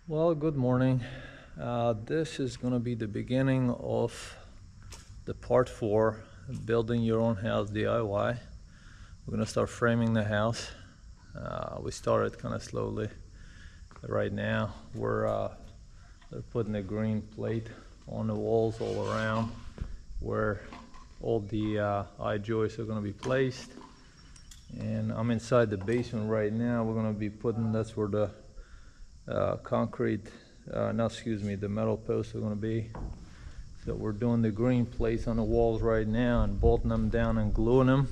Well, good morning. This is going to be the beginning of the part 4, building your own house DIY. We're going to start framing the house. We started kind of slowly. Right now they're putting a green plate on the walls all around where all the I-joists are going to be placed. And I'm inside the basement right now. We're going to be putting, that's where the the metal posts are going to be. So we're doing the green plates on the walls right now and bolting them down and gluing them.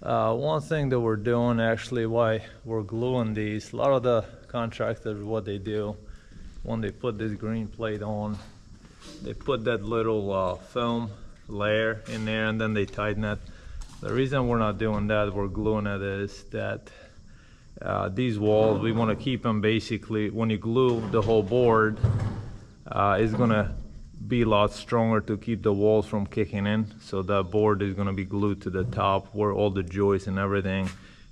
One thing that we're doing, actually, why we're gluing these, a lot of the contractors, what they do when they put this green plate on, they put that little foam layer in there and then they tighten it. The reason we're not doing that, we're gluing it, is that these walls, we want to keep them basically, when you glue the whole board, it's going to be a lot stronger to keep the walls from kicking in. So that board is going to be glued to the top where all the joists and everything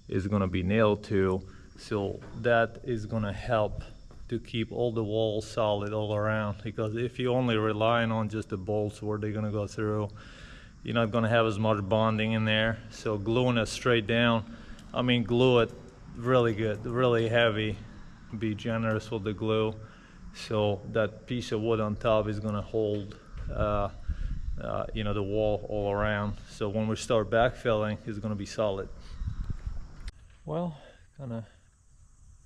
is going to be nailed to. So that is going to help to keep all the walls solid all around, because if you're only relying on just the bolts where they're going to go through, you're not going to have as much bonding in there. So gluing it straight down, glue it really good, really heavy, be generous with the glue, so that piece of wood on top is going to hold the wall all around. So when we start backfilling, it's going to be solid. Well, kind of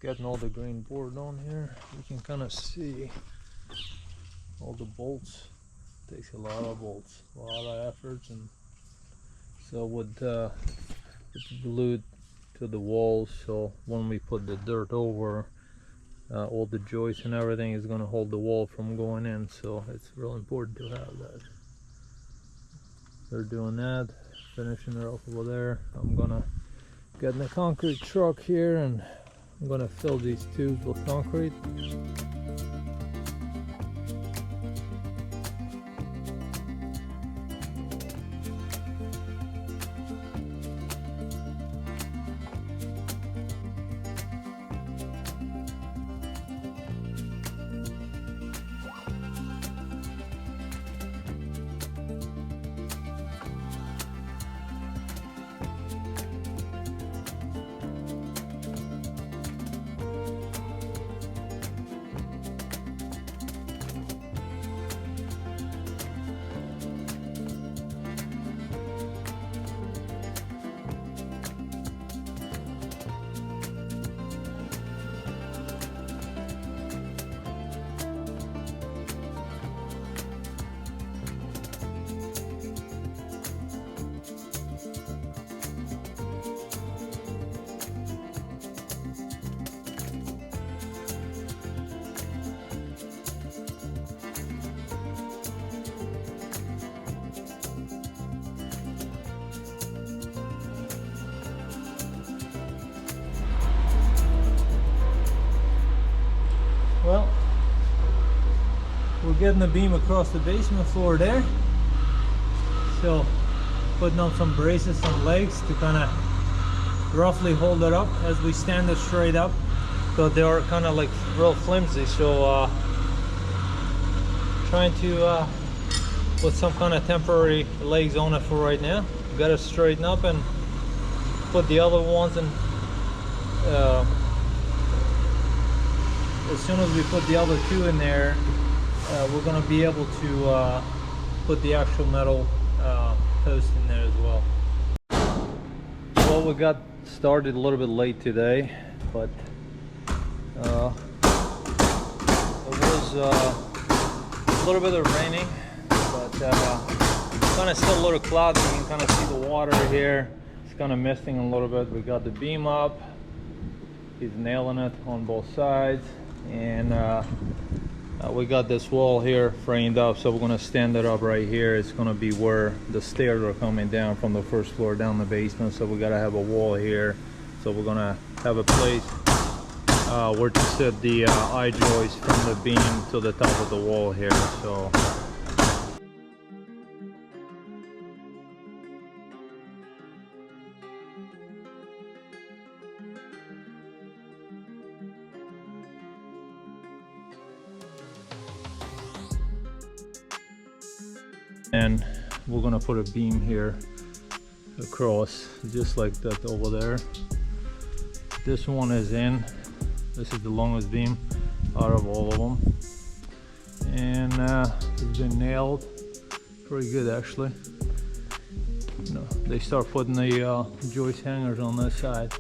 getting all the green board on here. You can kind of see all the bolts. Takes a lot of bolts, a lot of efforts, and so it's glued to the walls, so when we put the dirt over, all the joists and everything is going to hold the wall from going in. So it's real important to have that. They're doing that, finishing it off over there. I'm gonna get in the concrete truck here and I'm gonna fill these tubes with concrete. Well, we're getting the beam across the basement floor there. So putting on some braces, some legs to kind of roughly hold it up as we stand it straight up, because they are kind of like real flimsy. So trying to put some kind of temporary legs on it for right now. Got to straighten up and put the other ones in. As soon as we put the other two in there, we're going to be able to put the actual metal post in there as well. Well, we got started a little bit late today, but it was a little bit of raining, but kind of still a little cloudy. You can kind of see the water here. It's kind of misting a little bit. We got the beam up. He's nailing it on both sides. And we got this wall here framed up, so we're going to stand it up right here. It's going to be where the stairs are coming down from the first floor down the basement, so we got to have a wall here. So we're going to have a place where to set the I-joist from the beam to the top of the wall here. So And we're gonna put a beam here across, just like that over there. This one is in. This is the longest beam out of all of them, and it's been nailed pretty good actually. You know, they start putting the joist hangers on this side.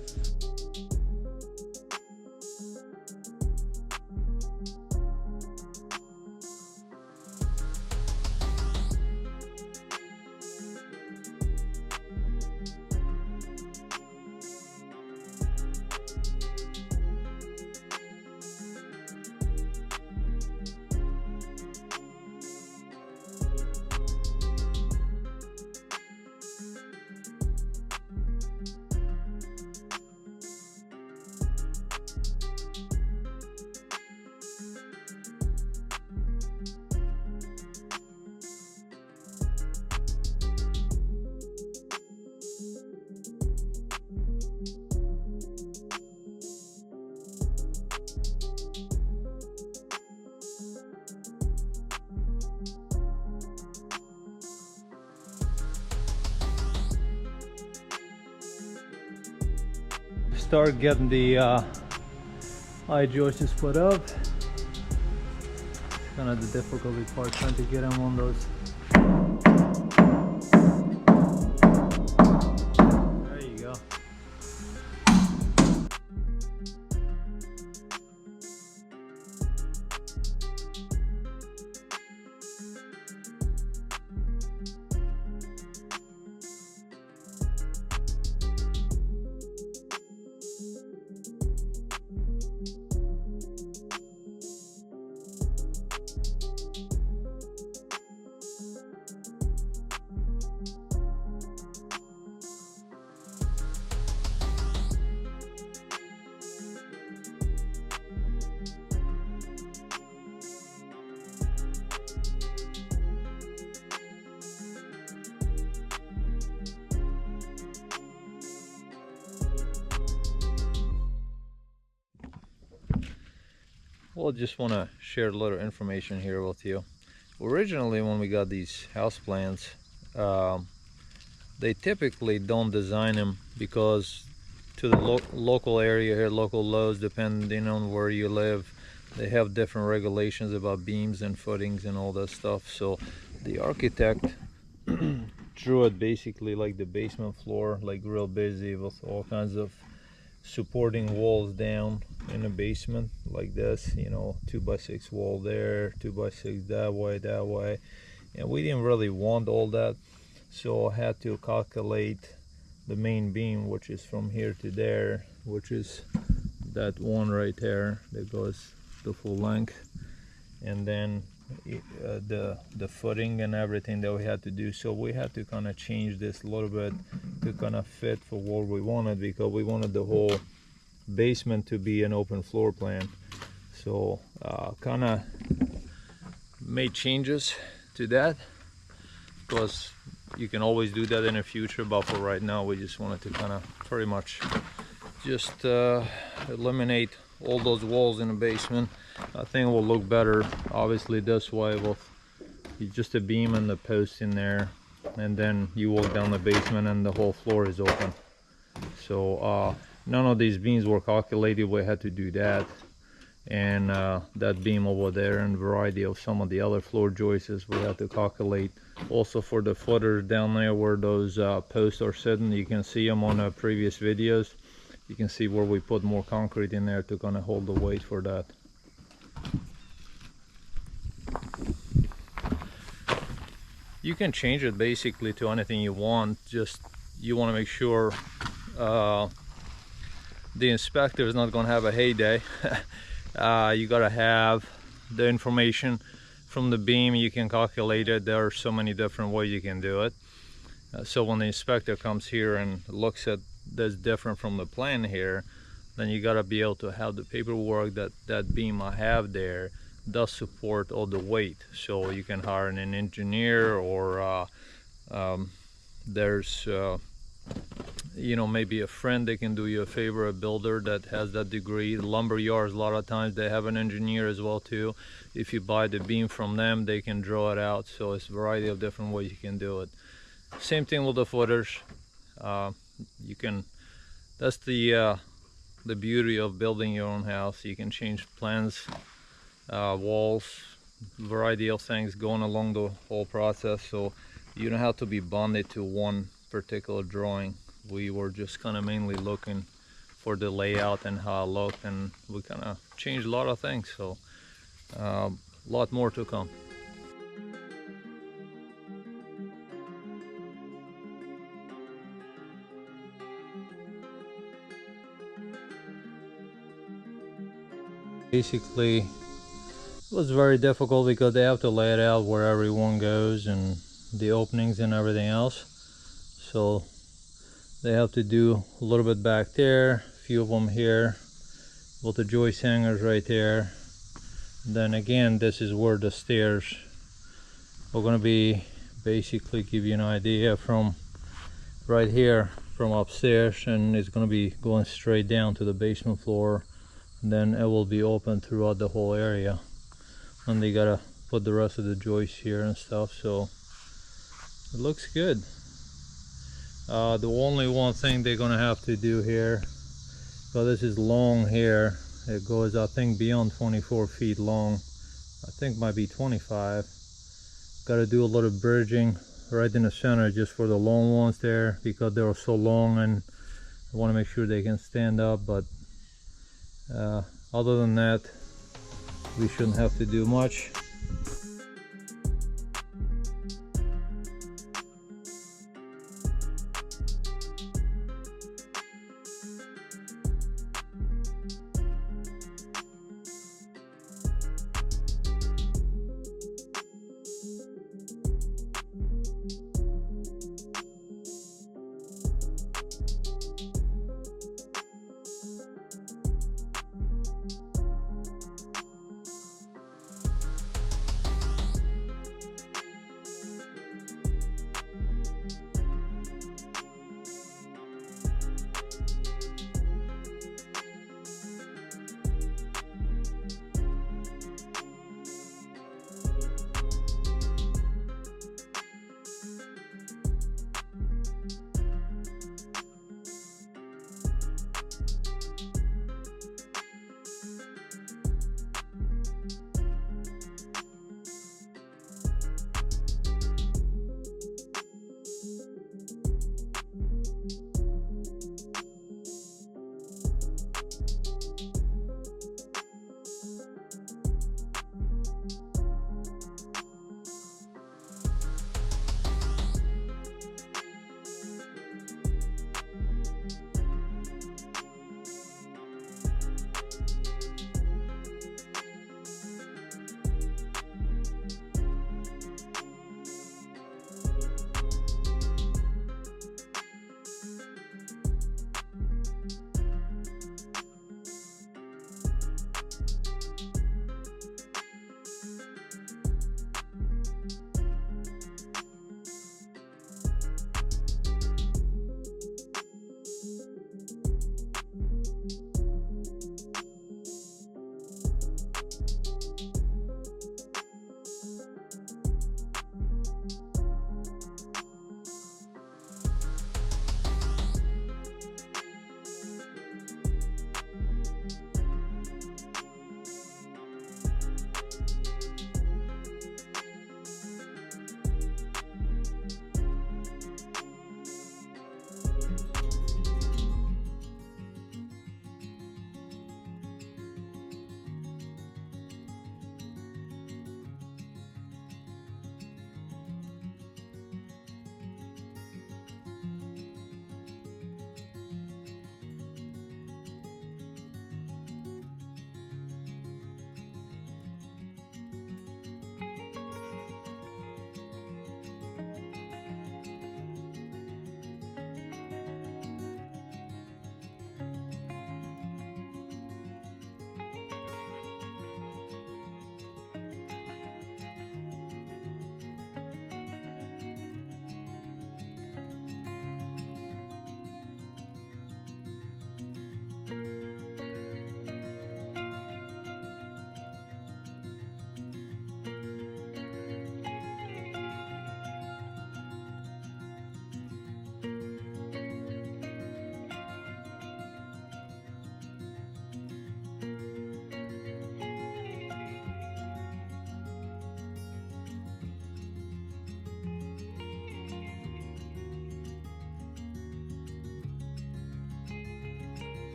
Start getting the I-joists put up. It's kind of the difficulty part, trying to get them on those. There you go. Well, just want to share a little information here with you. Originally, when we got these house plans, they typically don't design them because to the local area here, local laws, depending on where you live, they have different regulations about beams and footings and all that stuff. So the architect drew it basically like the basement floor, like real busy, with all kinds of supporting walls down in the basement like this, you know, 2x6 wall there, 2x6 that way, and we didn't really want all that, so I had to calculate the main beam, which is from here to there, which is that one right there that goes the full length, and then the footing and everything that we had to do. So we had to kind of change this a little bit to kind of fit for what we wanted, because we wanted the whole basement to be an open floor plan. So kind of made changes to that, because you can always do that in the future, but for right now we just wanted to kind of pretty much just eliminate all those walls in the basement. I think it will look better obviously this way, with just a beam and the post in there, and then you walk down the basement and the whole floor is open. So none of these beams were calculated, we had to do that, and that beam over there and a variety of some of the other floor joists we had to calculate. Also for the footers down there where those posts are sitting, you can see them on the previous videos. You can see where we put more concrete in there to kind of hold the weight for that. You can change it basically to anything you want, just you want to make sure the inspector is not going to have a heyday. You got to have the information from the beam, you can calculate it. There are so many different ways you can do it. So when the inspector comes here and looks at this different from the plan here, then you got to be able to have the paperwork that that beam I have there does support all the weight. So you can hire an engineer, or there's you know, maybe a friend, they can do you a favor, a builder that has that degree. Lumber yards, a lot of times they have an engineer as well too. If you buy the beam from them, they can draw it out. So it's a variety of different ways you can do it. Same thing with the footers. You can, that's the beauty of building your own house. You can change plans, walls, variety of things going along the whole process. So you don't have to be bonded to one particular drawing. We were just kind of mainly looking for the layout and how it looked, and we kind of changed a lot of things. So a lot more to come. Basically, it was very difficult because they have to lay it out where everyone goes and the openings and everything else. So they have to do a little bit back there, a few of them here, with the joist hangers right there. Then again, this is where the stairs are going to be. Basically give you an idea from right here, from upstairs, and it's going to be going straight down to the basement floor. And then it will be open throughout the whole area. And they gotta put the rest of the joists here and stuff, so it looks good. The only one thing they're gonna have to do here, so this is long here, it goes I think beyond 24 feet long, I think might be 25. Gotta do a little bridging right in the center just for the long ones there, because they are so long and I want to make sure they can stand up. But other than that, we shouldn't have to do much.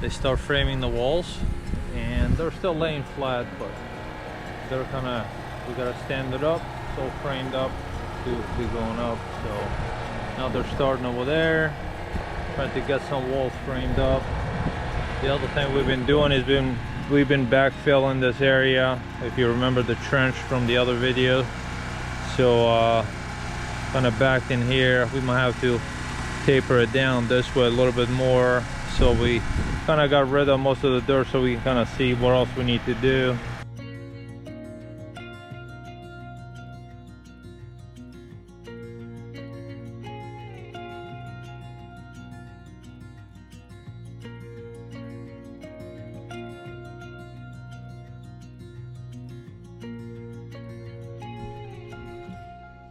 they start framing the walls, and they're still laying flat, but they're we gotta stand it up, so framed up to be going up. So now they're starting over there, trying to get some walls framed up. The other thing we've been doing is we've been backfilling this area, if you remember the trench from the other video. So kind of backed in here, we might have to taper it down this way a little bit more, so we kind of got rid of most of the dirt so we can kind of see what else we need to do.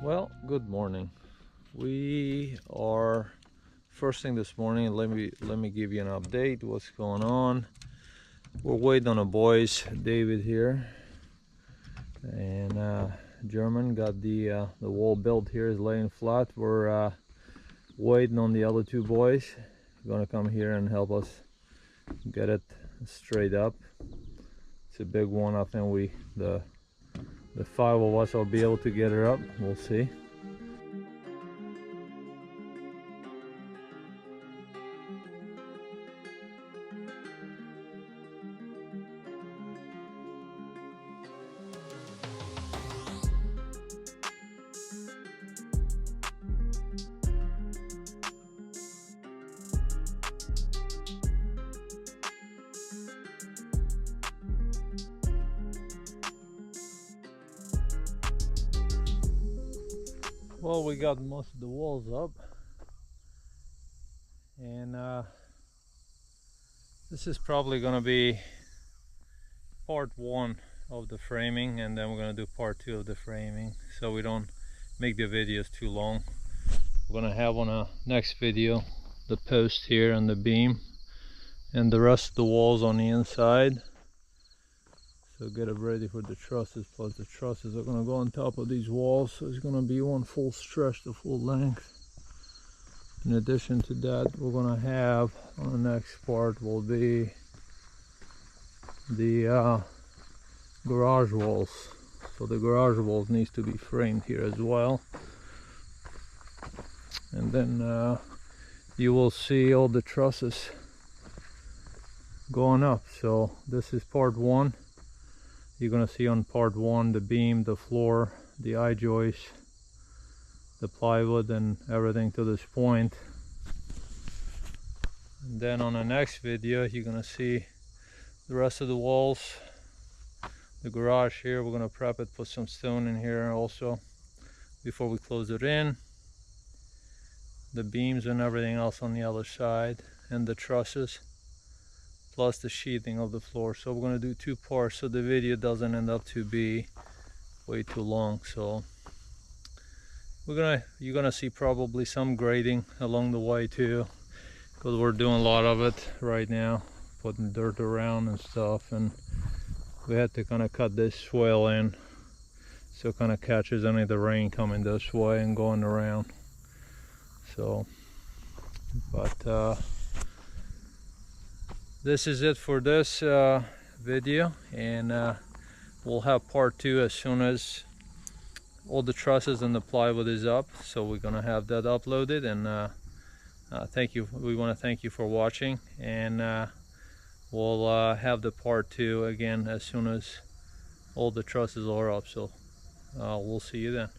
Well, good morning. We are first thing this morning. Let me give you an update what's going on. We're waiting on the boys. David here and German got the wall built here, is laying flat. We're waiting on the other two boys. They're gonna come here and help us get it straight up. It's a big one. I think the five of us will be able to get it up. We'll see. Well, we got most of the walls up, and this is probably gonna be part one of the framing, and then we're gonna do part two of the framing, so we don't make the videos too long. We're gonna have on a next video the post here and the beam and the rest of the walls on the inside. So get it ready for the trusses, plus the trusses are gonna go on top of these walls, so it's gonna be one full stretch to full length. In addition to that, we're gonna have on the next part will be the garage walls. So the garage walls needs to be framed here as well. And then you will see all the trusses going up. So this is part one. You're gonna see on part one the beam, the floor, the I-joist, the plywood, and everything to this point. And then on the next video you're gonna see the rest of the walls. The garage here, we're gonna prep it, put some stone in here also before we close it in. The beams and everything else on the other side, and the trusses, plus the sheathing of the floor. So we're going to do two parts so the video doesn't end up to be way too long. So you're gonna see probably some grading along the way too, because we're doing a lot of it right now, putting dirt around and stuff, and we had to kind of cut this swale in so it kind of catches any of the rain coming this way and going around. So but this is it for this video, and we'll have part two as soon as all the trusses and the plywood is up. So we're gonna have that uploaded, and thank you. We want to thank you for watching, and we'll have the part two again as soon as all the trusses are up. So we'll see you then.